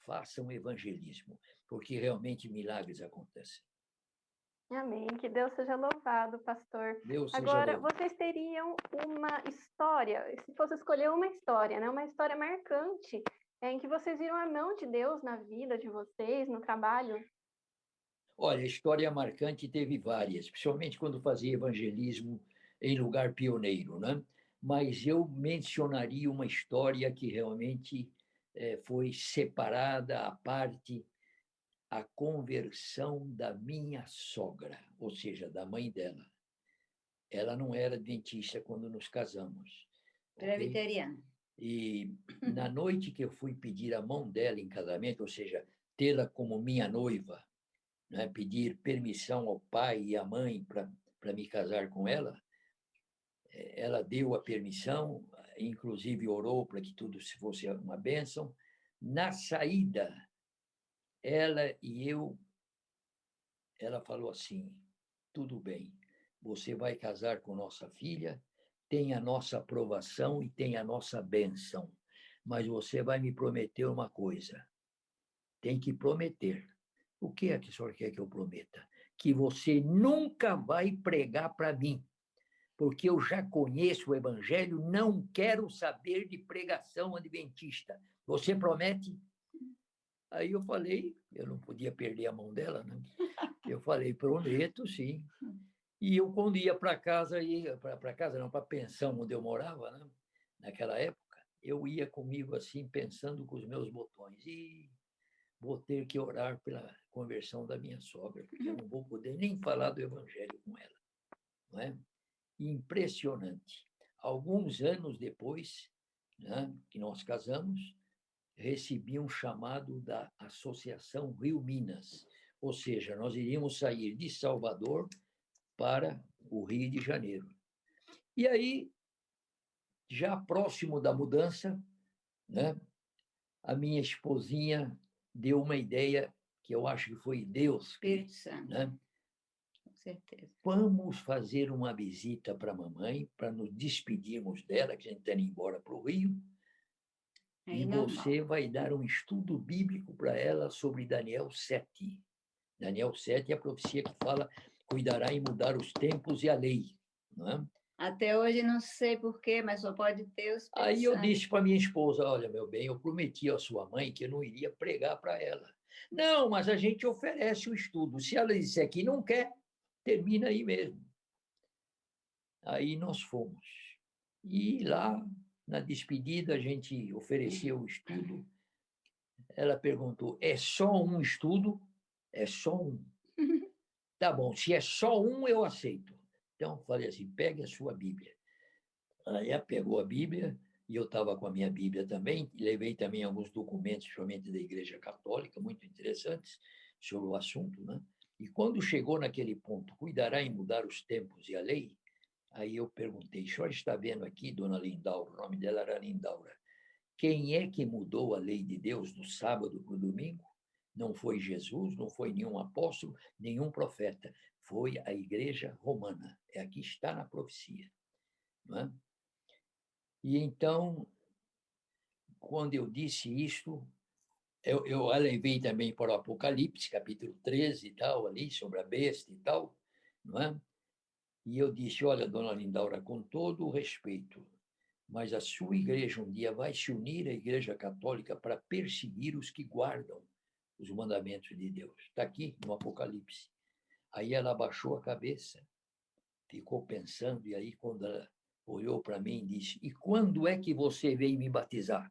S3: Façam evangelismo, porque realmente milagres acontecem.
S1: Amém. Que Deus seja louvado, pastor.
S3: Deus seja
S1: Agora,
S3: louvado.
S1: vocês teriam uma história, se fosse escolher uma história, né? Uma história marcante, em que vocês viram a mão de Deus na vida de vocês, no trabalho?
S3: Olha, história marcante teve várias, principalmente quando fazia evangelismo em lugar pioneiro, né? Mas eu mencionaria uma história que realmente foi separada à parte, a conversão da minha sogra, ou seja, da mãe dela. Ela não era dentista quando nos casamos.
S2: Presbiteriana.
S3: E na noite que eu fui pedir a mão dela em casamento, ou seja, tê-la como minha noiva, né, pedir permissão ao pai e à mãe para me casar com ela, ela deu a permissão, inclusive orou para que tudo fosse uma bênção. Na saída, ela falou assim, tudo bem, você vai casar com nossa filha, tem a nossa aprovação e tem a nossa bênção, mas você vai me prometer uma coisa, tem que prometer. O que é que o senhor quer que eu prometa? Que você nunca vai pregar para mim, porque eu já conheço o evangelho, não quero saber de pregação adventista. Você promete? Aí eu falei, eu não podia perder a mão dela, né? Eu falei, prometo, sim. E eu, quando ia para casa, para casa não, para a pensão onde eu morava, né? Naquela época, eu ia comigo assim, pensando com os meus botões. E vou ter que orar pela conversão da minha sogra, porque eu não vou poder nem falar do evangelho com ela, não é? Impressionante. Alguns anos depois, né, que nós casamos, recebi um chamado da Associação Rio Minas, ou seja, nós iríamos sair de Salvador para o Rio de Janeiro. E aí, já próximo da mudança, né, a minha esposinha deu uma ideia que eu acho que foi Deus,
S2: Espírito Santo,
S3: né?
S2: com certeza.
S3: Vamos fazer uma visita para a mamãe, para nos despedirmos dela, que a gente está indo embora para o Rio,
S2: Aí
S3: e você vai dar um estudo bíblico para ela sobre Daniel 7. Daniel 7 é a profecia que fala: cuidará em mudar os tempos e a lei. Não é?
S2: Até hoje não sei porquê, mas só pode ter o Espírito
S3: Aí eu
S2: Santo.
S3: disse para minha esposa: olha, meu bem, eu prometi à sua mãe que eu não iria pregar para ela. Não, mas a gente oferece o estudo. Se ela disser que não quer, termina aí mesmo. Aí nós fomos. E lá, na despedida, a gente ofereceu o estudo. Ela perguntou: é só um estudo? É só um. Tá bom, se é só um, eu aceito. Então, falei assim: pegue a sua Bíblia. Aí ela pegou a Bíblia, e eu estava com a minha Bíblia também, levei também alguns documentos, principalmente da Igreja Católica, muito interessantes sobre o assunto, né? E quando chegou naquele ponto, cuidará em mudar os tempos e a lei, aí eu perguntei: a senhora está vendo aqui, dona Lindaura, o nome dela era Lindaura, quem é que mudou a lei de Deus do sábado para o domingo? Não foi Jesus, não foi nenhum apóstolo, nenhum profeta, foi a Igreja Romana. É aqui está na profecia, não é? E então, quando eu disse isto, eu levei também para o Apocalipse, capítulo 13 e tal, ali, sobre a besta e tal, não é? E eu disse: olha, dona Lindaura, com todo o respeito, mas a sua igreja um dia vai se unir à Igreja Católica para perseguir os que guardam os mandamentos de Deus. Está aqui no Apocalipse. Aí ela abaixou a cabeça, ficou pensando, e aí quando ela olhou para mim e disse: e quando é que você veio me batizar?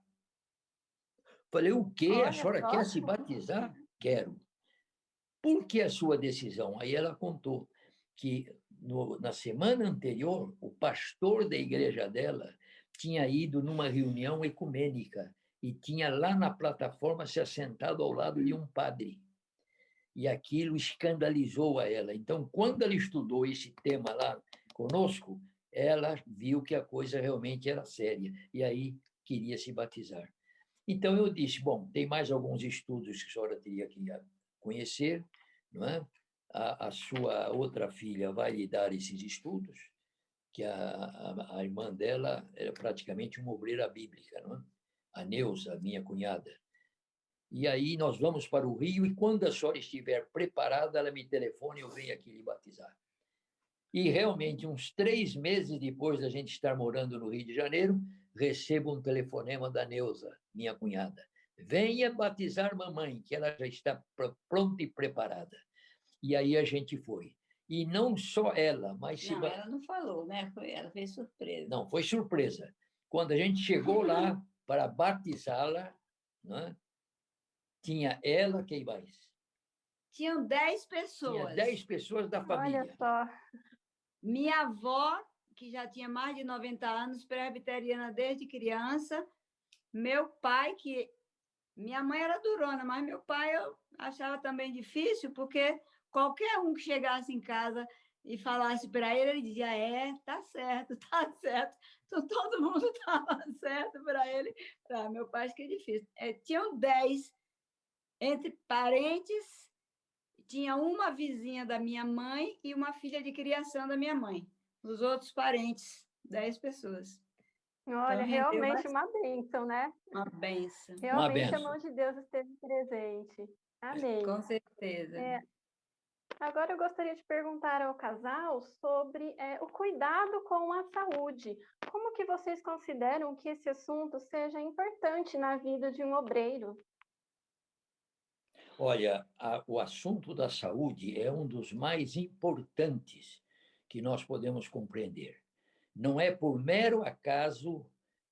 S3: Falei: o quê? A
S1: Olha
S3: senhora
S1: só.
S3: quer se batizar? Quero. Por que a sua decisão? Aí ela contou que na semana anterior, o pastor da igreja dela tinha ido numa reunião ecumênica e tinha lá na plataforma se assentado ao lado de um padre. E aquilo escandalizou a ela. Então, quando ela estudou esse tema lá conosco, ela viu que a coisa realmente era séria e aí queria se batizar. Então, eu disse: bom, tem mais alguns estudos que a senhora teria que conhecer, não é? A sua outra filha vai lhe dar esses estudos, que a irmã dela era praticamente uma obreira bíblica, não é? A Neuza, minha cunhada. E aí nós vamos para o Rio, e quando a senhora estiver preparada, ela me telefone e eu venho aqui lhe batizar. E realmente, uns 3 meses depois da gente estar morando no Rio de Janeiro, recebo um telefonema da Neuza, minha cunhada: venha batizar mamãe, que ela já está pronta e preparada. E aí a gente foi. E não só ela, mas...
S2: Não, ela não falou, né? Ela fez surpresa.
S3: Não, foi surpresa. Quando a gente chegou lá para batizá-la, né, tinha ela, quem mais?
S2: Tinham 10
S3: Tinha
S2: pessoas.
S3: 10 pessoas da família.
S1: Olha só.
S2: Minha avó, que já tinha mais de 90 anos, presbiteriana desde criança. Meu pai, que minha mãe era durona, mas meu pai eu achava também difícil, porque qualquer um que chegasse em casa e falasse para ele, ele dizia: tá certo, tá certo. Então, todo mundo estava certo para ele. Meu pai acho que é difícil. Tinham 10 entre parentes, tinha uma vizinha da minha mãe e uma filha de criação da minha mãe. Os outros parentes, 10 pessoas.
S1: Olha,
S2: Então,
S1: realmente uma bênção, né?
S2: uma benção.
S1: Realmente a mão de Deus esteve presente. Amém.
S2: Com certeza.
S1: Agora eu gostaria de perguntar ao casal sobre o cuidado com a saúde. Como que vocês consideram que esse assunto seja importante na vida de um obreiro?
S3: Olha, o assunto da saúde é um dos mais importantes que nós podemos compreender. Não é por mero acaso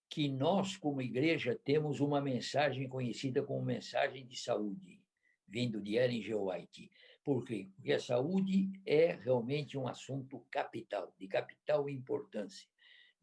S3: que nós, como igreja, temos uma mensagem conhecida como mensagem de saúde. vindo de Ellen G. White. Por quê? Porque a saúde é realmente um assunto capital, de capital importância,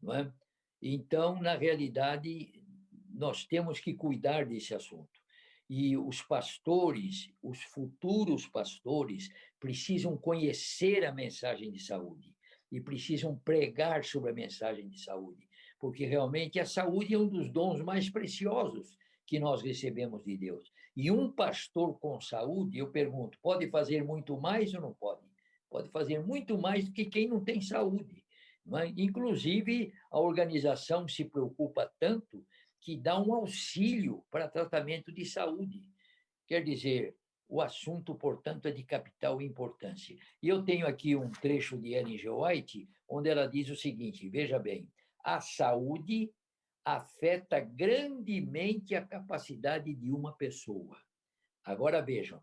S3: não é? Então, na realidade, nós temos que cuidar desse assunto. E os pastores, os futuros pastores, precisam conhecer a mensagem de saúde e precisam pregar sobre a mensagem de saúde, porque realmente a saúde é um dos dons mais preciosos que nós recebemos de Deus. E um pastor com saúde, eu pergunto, pode fazer muito mais ou não pode? Pode fazer muito mais do que quem não tem saúde. Não é? Inclusive, a organização se preocupa tanto que dá um auxílio para tratamento de saúde. Quer dizer, o assunto, portanto, é de capital importância. E eu tenho aqui um trecho de Ellen G. White, onde ela diz o seguinte, veja bem, a saúde afeta grandemente a capacidade de uma pessoa. Agora vejam,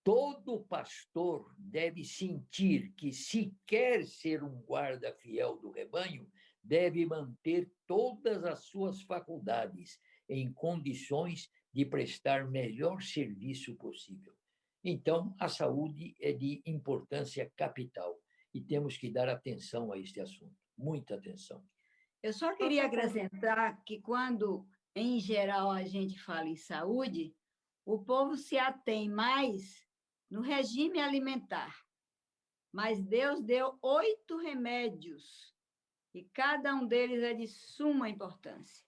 S3: todo pastor deve sentir que, se quer ser um guarda fiel do rebanho, deve manter todas as suas faculdades em condições de prestar melhor serviço possível. Então, a saúde é de importância capital e temos que dar atenção a este assunto, muita atenção.
S2: Eu só queria acrescentar que quando, em geral, a gente fala em saúde, o povo se atém mais no regime alimentar. Mas Deus deu 8 remédios e cada um deles é de suma importância.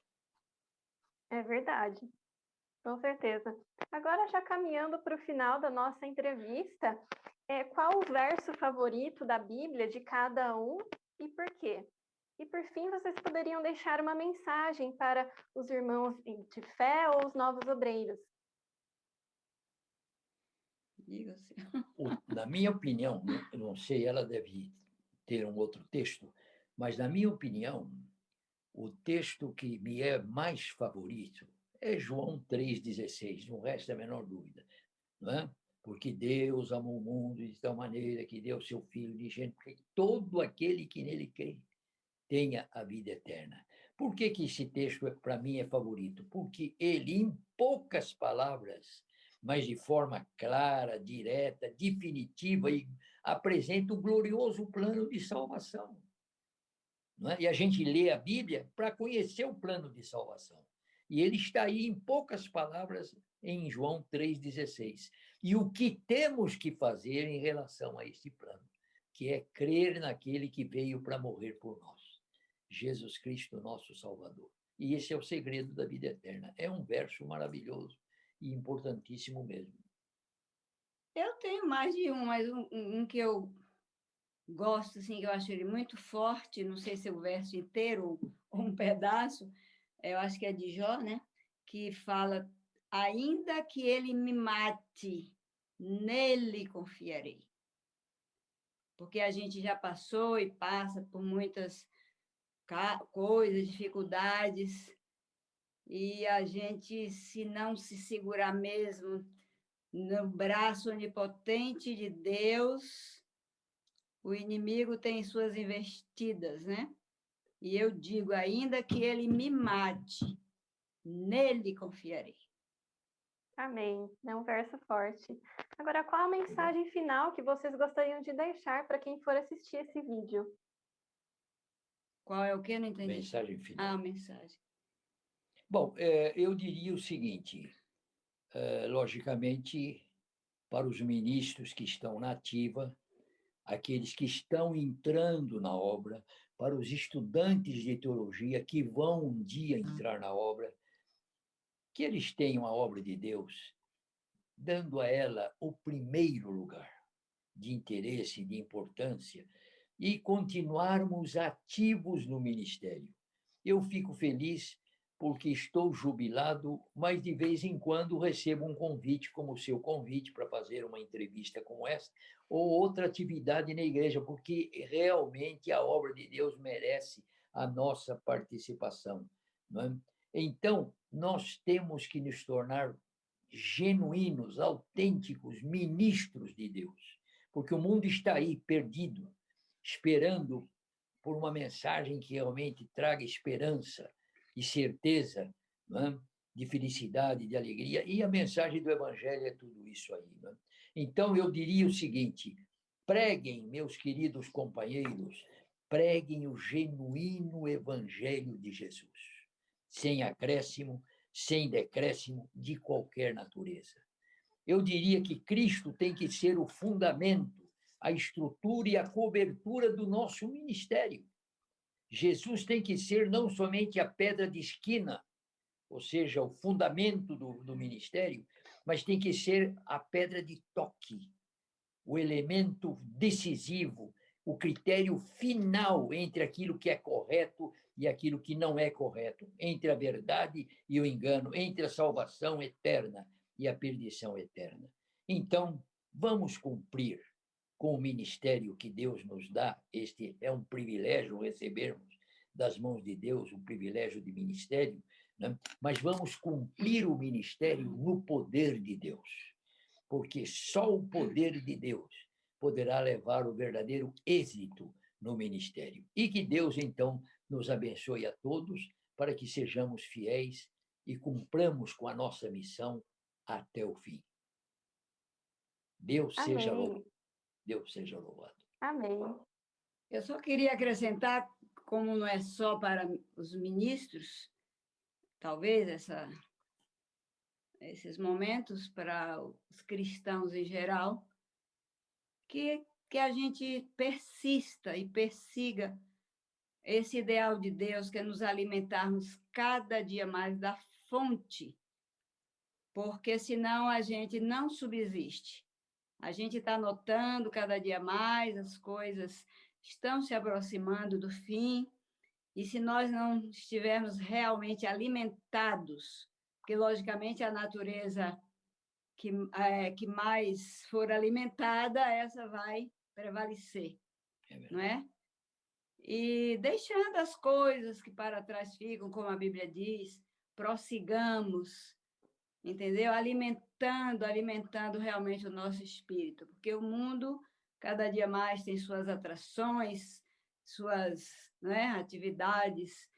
S1: É verdade, com certeza. Agora, já caminhando para o final da nossa entrevista, qual o verso favorito da Bíblia de cada um e por quê? E, por fim, vocês poderiam deixar uma mensagem para os irmãos de fé ou os novos obreiros.
S2: Diga-se.
S3: Na minha opinião, eu não sei, ela deve ter um outro texto, mas, na minha opinião, o texto que me é mais favorito é João 3,16, não resta a menor dúvida, não é? Porque Deus amou o mundo de tal maneira que deu seu Filho unigênito, para que todo aquele que nele crê tenha a vida eterna. Por que esse texto, para mim, é favorito? Porque ele, em poucas palavras, mas de forma clara, direta, definitiva, apresenta o glorioso plano de salvação. Não é? E a gente lê a Bíblia para conhecer o plano de salvação. E ele está aí, em poucas palavras, em João 3,16. E o que temos que fazer em relação a este plano? Que é crer naquele que veio para morrer por nós. Jesus Cristo, nosso Salvador. E esse é o segredo da vida eterna. É um verso maravilhoso e importantíssimo mesmo.
S2: Eu tenho mais de um, mas um que eu gosto, assim, que eu acho ele muito forte, não sei se é o verso inteiro ou um pedaço, eu acho que é de Jó, né? Que fala, ainda que ele me mate, nele confiarei. Porque a gente já passou e passa por muitas coisas, dificuldades, e a gente, se não se segurar mesmo no braço onipotente de Deus, o inimigo tem suas investidas, né? E eu digo, ainda que ele me mate, nele confiarei.
S1: Amém. É um verso forte. Agora, qual a mensagem final que vocês gostariam de deixar para quem for assistir esse vídeo?
S2: Qual é o que? Eu não entendi.
S3: Mensagem final.
S2: Ah, mensagem.
S3: Bom, eu diria o seguinte, logicamente, para os ministros que estão na ativa, aqueles que estão entrando na obra, para os estudantes de teologia que vão um dia entrar na obra, que eles tenham a obra de Deus, dando a ela o primeiro lugar de interesse, de importância, e continuarmos ativos no ministério. Eu fico feliz porque estou jubilado, mas de vez em quando recebo um convite, como o seu convite, para fazer uma entrevista como esta, ou outra atividade na igreja, porque realmente a obra de Deus merece a nossa participação. Não é? Então, nós temos que nos tornar genuínos, autênticos ministros de Deus, porque o mundo está aí perdido, esperando por uma mensagem que realmente traga esperança e certeza, não é? de felicidade, de alegria, e a mensagem do Evangelho é tudo isso aí. Né? Então, eu diria o seguinte: preguem, meus queridos companheiros, preguem o genuíno Evangelho de Jesus, sem acréscimo, sem decréscimo de qualquer natureza. Eu diria que Cristo tem que ser o fundamento, a estrutura e a cobertura do nosso ministério. Jesus tem que ser não somente a pedra de esquina, ou seja, o fundamento do ministério, mas tem que ser a pedra de toque, o elemento decisivo, o critério final entre aquilo que é correto e aquilo que não é correto, entre a verdade e o engano, entre a salvação eterna e a perdição eterna. Então, vamos cumprir com o ministério que Deus nos dá. Este é um privilégio recebermos das mãos de Deus, um privilégio de ministério, né? Mas vamos cumprir o ministério no poder de Deus, porque só o poder de Deus poderá levar o verdadeiro êxito no ministério. E que Deus, então, nos abençoe a todos para que sejamos fiéis e cumpramos com a nossa missão até o fim. Deus seja louvado. Deus seja louvado.
S1: Amém.
S2: Eu só queria acrescentar, como não é só para os ministros, talvez esses momentos para os cristãos em geral, que a gente persista e persiga esse ideal de Deus, que é nos alimentarmos cada dia mais da fonte, porque senão a gente não subsiste. A gente está notando cada dia mais, as coisas estão se aproximando do fim, e se nós não estivermos realmente alimentados, porque, logicamente, a natureza que mais for alimentada, essa vai prevalecer, não é? E deixando as coisas que para trás ficam, como a Bíblia diz, prossigamos, entendeu? Alimentando realmente o nosso espírito, porque o mundo, cada dia mais, tem suas atrações, suas, né, atividades,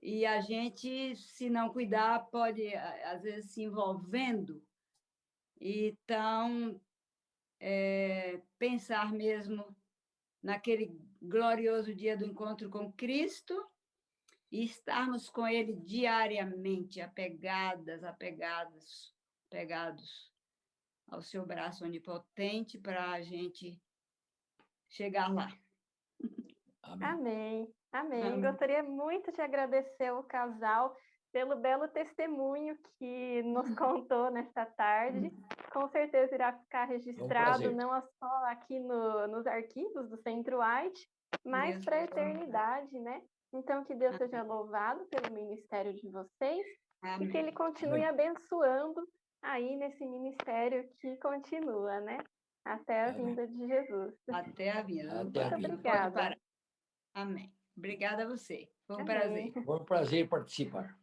S2: e a gente, se não cuidar, pode, às vezes, se envolvendo. Então, pensar mesmo naquele glorioso dia do encontro com Cristo e estarmos com Ele diariamente, apegados ao seu braço onipotente para a gente chegar lá.
S3: Amém.
S1: Amém. Amém.
S2: Amém.
S1: Gostaria muito de agradecer ao casal pelo belo testemunho que nos contou nesta tarde. Com certeza irá ficar registrado
S3: prazer.
S1: não só aqui nos arquivos do Centro White, mas
S2: Deus
S1: para a
S2: te abençoe.
S1: eternidade, né? Então, que Deus seja louvado pelo ministério de vocês e que Ele continue abençoando aí nesse ministério que continua, né? Até a vinda de Jesus.
S2: Até a vinda.
S3: Até a
S1: Muito
S3: vinda.
S1: obrigada.
S2: Amém. Obrigada a você. Foi um
S1: Amém.
S2: prazer.
S3: Foi um prazer participar.